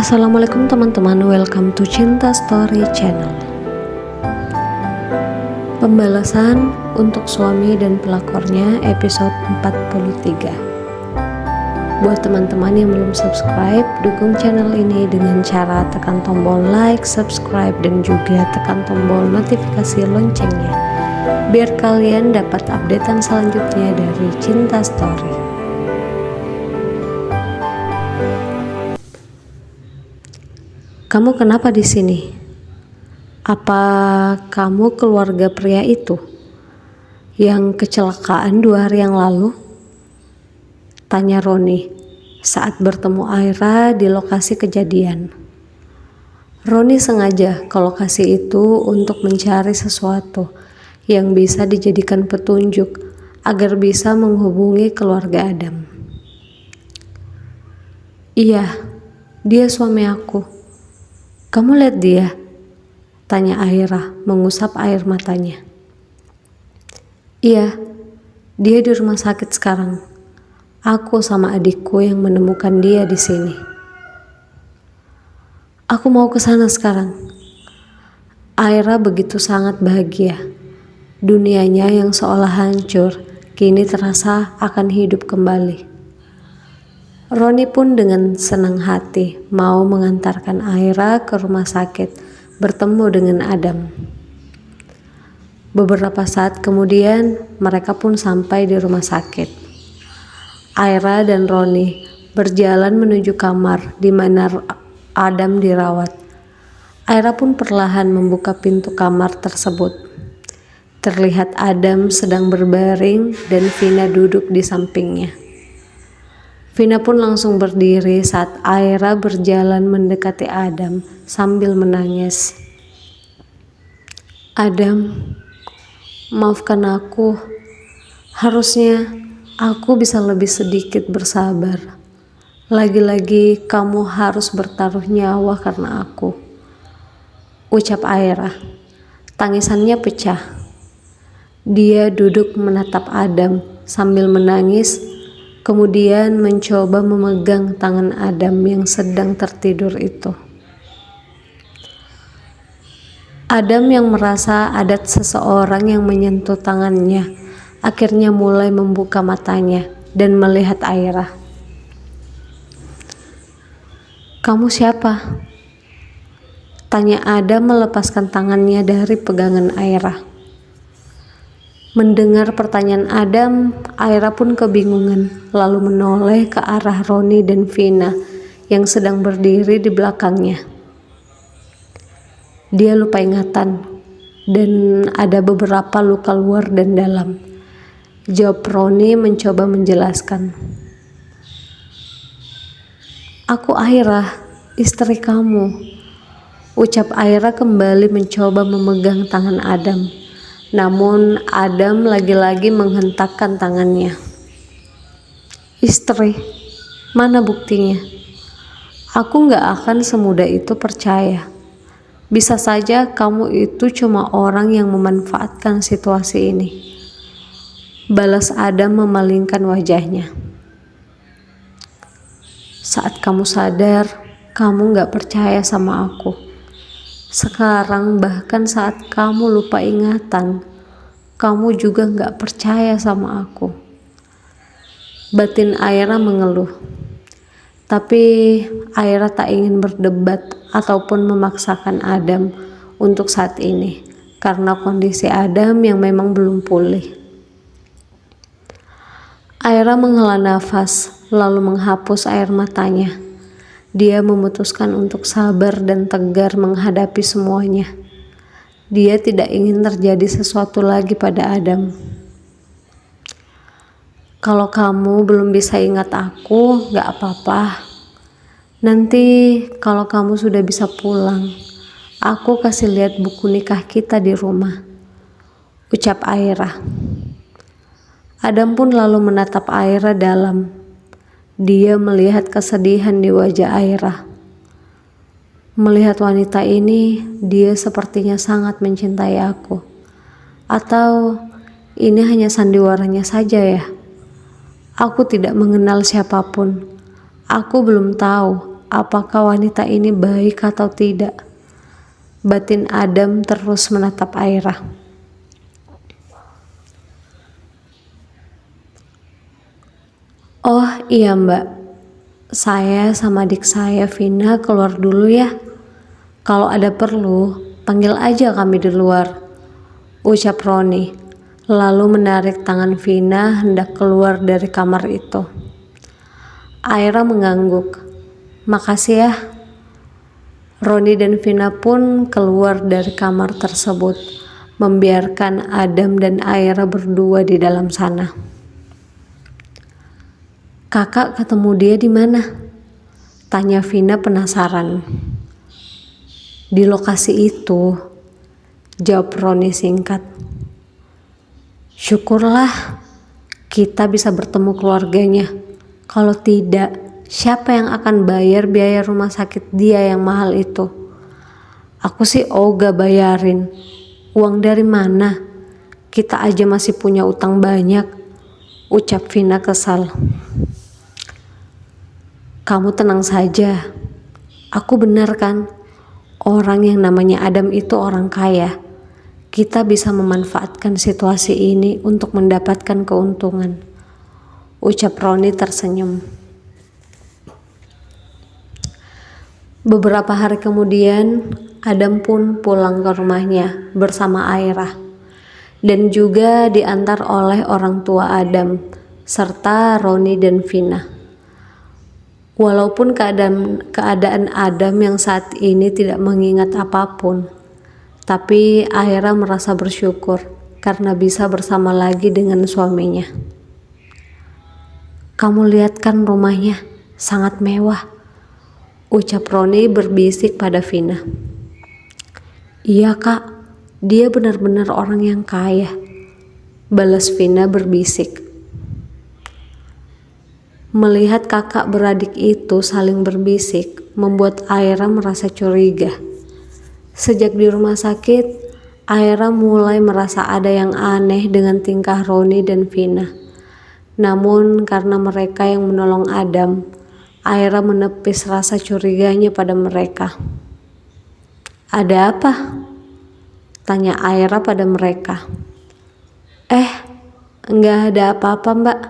Assalamualaikum teman-teman, welcome to Cinta Story Channel. Pembalasan untuk suami dan pelakornya episode 43. Buat teman-teman yang belum subscribe, dukung channel ini dengan cara tekan tombol like, subscribe, dan juga tekan tombol notifikasi loncengnya, biar kalian dapat updatean selanjutnya dari Cinta Story. Kamu kenapa di sini? Apa kamu keluarga pria itu yang kecelakaan 2 hari yang lalu? Tanya Roni saat bertemu Aira di lokasi kejadian. Roni sengaja ke lokasi itu untuk mencari sesuatu yang bisa dijadikan petunjuk agar bisa menghubungi keluarga Adam. Iya, dia suami aku. Kamu lihat dia? Tanya Aira mengusap air matanya. Iya, dia di rumah sakit sekarang. Aku sama adikku yang menemukan dia di sini. Aku mau ke sana sekarang. Aira begitu sangat bahagia. Dunianya yang seolah hancur kini terasa akan hidup kembali. Roni pun dengan senang hati mau mengantarkan Aira ke rumah sakit bertemu dengan Adam. Beberapa saat kemudian mereka pun sampai di rumah sakit. Aira dan Roni berjalan menuju kamar di mana Adam dirawat. Aira pun perlahan membuka pintu kamar tersebut. Terlihat Adam sedang berbaring dan Vina duduk di sampingnya. Vina pun langsung berdiri saat Aira berjalan mendekati Adam sambil menangis. Adam, maafkan aku. Harusnya aku bisa lebih sedikit bersabar. Lagi-lagi kamu harus bertaruh nyawa karena aku. Ucap Aira. Tangisannya pecah. Dia duduk menatap Adam sambil menangis. Kemudian mencoba memegang tangan Adam yang sedang tertidur itu. Adam yang merasa ada seseorang yang menyentuh tangannya, akhirnya mulai membuka matanya dan melihat Aira. Kamu siapa? Tanya Adam melepaskan tangannya dari pegangan Aira. Mendengar pertanyaan Adam, Aira pun kebingungan, lalu menoleh ke arah Roni dan Vina yang sedang berdiri di belakangnya. Dia lupa ingatan dan ada beberapa luka luar dan dalam. Jawab Roni mencoba menjelaskan. Aku Aira, istri kamu. Ucap Aira kembali mencoba memegang tangan Adam. Namun Adam lagi-lagi menghentakkan tangannya. Istri, mana buktinya? Aku gak akan semudah itu percaya. Bisa saja kamu itu cuma orang yang memanfaatkan situasi ini. Balas Adam memalingkan wajahnya. Saat kamu sadar, kamu gak percaya sama aku. Sekarang bahkan saat kamu lupa ingatan, kamu juga gak percaya sama aku. Batin Aira mengeluh. Tapi Aira tak ingin berdebat ataupun memaksakan Adam untuk saat ini, karena kondisi Adam yang memang belum pulih. Aira menghela nafas, lalu menghapus air matanya. Dia memutuskan untuk sabar dan tegar menghadapi semuanya. Dia tidak ingin terjadi sesuatu lagi pada Adam. Kalau kamu belum bisa ingat aku, gak apa-apa. Nanti kalau kamu sudah bisa pulang, aku kasih lihat buku nikah kita di rumah. Ucap Aira. Adam pun lalu menatap Aira dalam. Dia melihat kesedihan di wajah Aira. Melihat wanita ini, dia sepertinya sangat mencintai aku. Atau ini hanya sandiwaranya saja ya? Aku tidak mengenal siapapun. Aku belum tahu apakah wanita ini baik atau tidak. Batin Adam terus menatap Aira. Oh iya mbak, saya sama adik saya Vina keluar dulu ya. Kalau ada perlu, panggil aja kami di luar, ucap Roni, lalu menarik tangan Vina hendak keluar dari kamar itu. Aira mengangguk. Makasih ya. Roni dan Vina pun keluar dari kamar tersebut, membiarkan Adam dan Aira berdua di dalam sana. Kakak ketemu dia di mana? Tanya Vina penasaran. Di lokasi itu, jawab Roni singkat. Syukurlah kita bisa bertemu keluarganya. Kalau tidak, siapa yang akan bayar biaya rumah sakit dia yang mahal itu? Aku sih ogah bayarin. Uang dari mana? Kita aja masih punya utang banyak, ucap Vina kesal. Kamu tenang saja. Aku benar kan? Orang yang namanya Adam itu orang kaya. Kita bisa memanfaatkan situasi ini untuk mendapatkan keuntungan, ucap Roni tersenyum. Beberapa hari kemudian, Adam pun pulang ke rumahnya bersama Aira dan juga diantar oleh orang tua Adam serta Roni dan Vina. Walaupun keadaan Adam yang saat ini tidak mengingat apapun, tapi Aira merasa bersyukur karena bisa bersama lagi dengan suaminya. Kamu lihat kan rumahnya, sangat mewah, ucap Roni berbisik pada Vina. Iya kak, dia benar-benar orang yang kaya, balas Vina berbisik. Melihat kakak beradik itu saling berbisik, membuat Aira merasa curiga. Sejak di rumah sakit, Aira mulai merasa ada yang aneh dengan tingkah Roni dan Vina. Namun karena mereka yang menolong Adam, Aira menepis rasa curiganya pada mereka. Ada apa? Tanya Aira pada mereka. Enggak ada apa-apa mbak,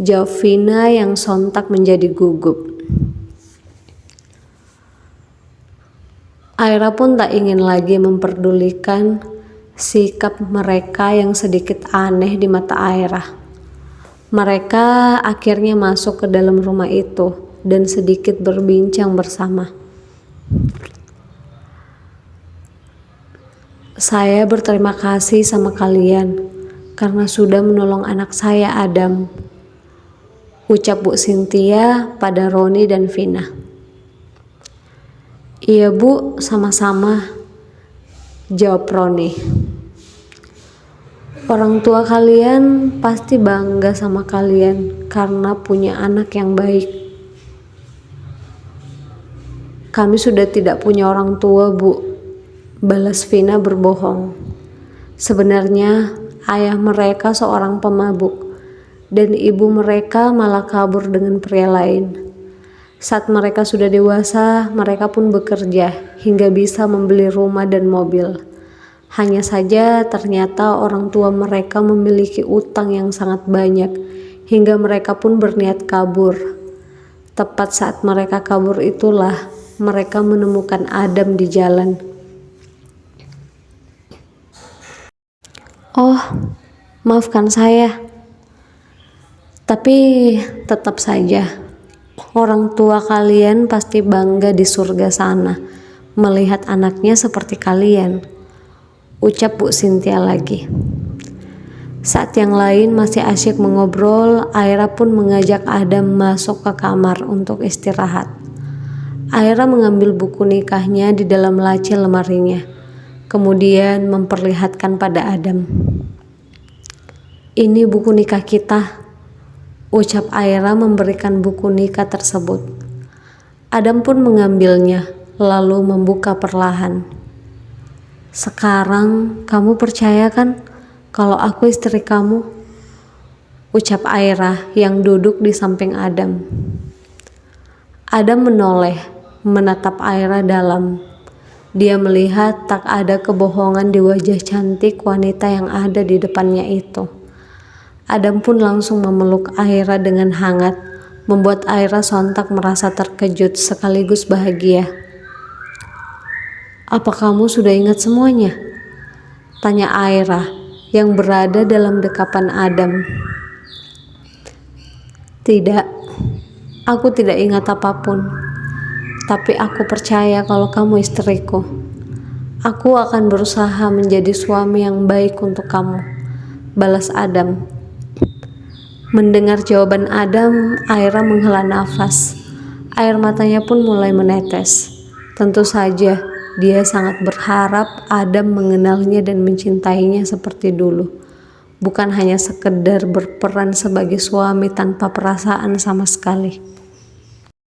jawab Vina yang sontak menjadi gugup. Aira pun tak ingin lagi memperdulikan sikap mereka yang sedikit aneh di mata Aira. Mereka akhirnya masuk ke dalam rumah itu dan sedikit berbincang bersama. Saya berterima kasih sama kalian karena sudah menolong anak saya Adam, ucap Bu Cynthia pada Roni dan Vina. Iya Bu, sama-sama, jawab Roni. Orang tua kalian pasti bangga sama kalian karena punya anak yang baik. Kami sudah tidak punya orang tua Bu, balas Vina berbohong. Sebenarnya ayah mereka seorang pemabuk dan ibu mereka malah kabur dengan pria lain. Saat mereka sudah dewasa, mereka pun bekerja hingga bisa membeli rumah dan mobil. Hanya saja ternyata orang tua mereka memiliki utang yang sangat banyak hingga mereka pun berniat kabur. Tepat saat mereka kabur itulah mereka menemukan Adam di jalan. Oh, maafkan saya. Tapi tetap saja, orang tua kalian pasti bangga di surga sana melihat anaknya seperti kalian, ucap Bu Cynthia lagi. Saat yang lain masih asyik mengobrol, Aira pun mengajak Adam masuk ke kamar untuk istirahat. Aira mengambil buku nikahnya di dalam laci lemarinya, kemudian memperlihatkan pada Adam. Ini buku nikah kita, ucap Aira memberikan buku nikah tersebut. Adam pun mengambilnya, lalu membuka perlahan. Sekarang kamu percaya kan kalau aku istri kamu? Ucap Aira yang duduk di samping Adam. Adam menoleh, menatap Aira dalam. Dia melihat tak ada kebohongan di wajah cantik wanita yang ada di depannya itu. Adam pun langsung memeluk Aira dengan hangat, membuat Aira sontak merasa terkejut sekaligus bahagia. "Apa kamu sudah ingat semuanya?" tanya Aira yang berada dalam dekapan Adam. "Tidak, aku tidak ingat apapun. Tapi aku percaya kalau kamu istriku. Aku akan berusaha menjadi suami yang baik untuk kamu," balas Adam. Mendengar jawaban Adam, Aira menghela nafas. Air matanya pun mulai menetes. Tentu saja, dia sangat berharap Adam mengenalnya dan mencintainya seperti dulu. Bukan hanya sekedar berperan sebagai suami tanpa perasaan sama sekali.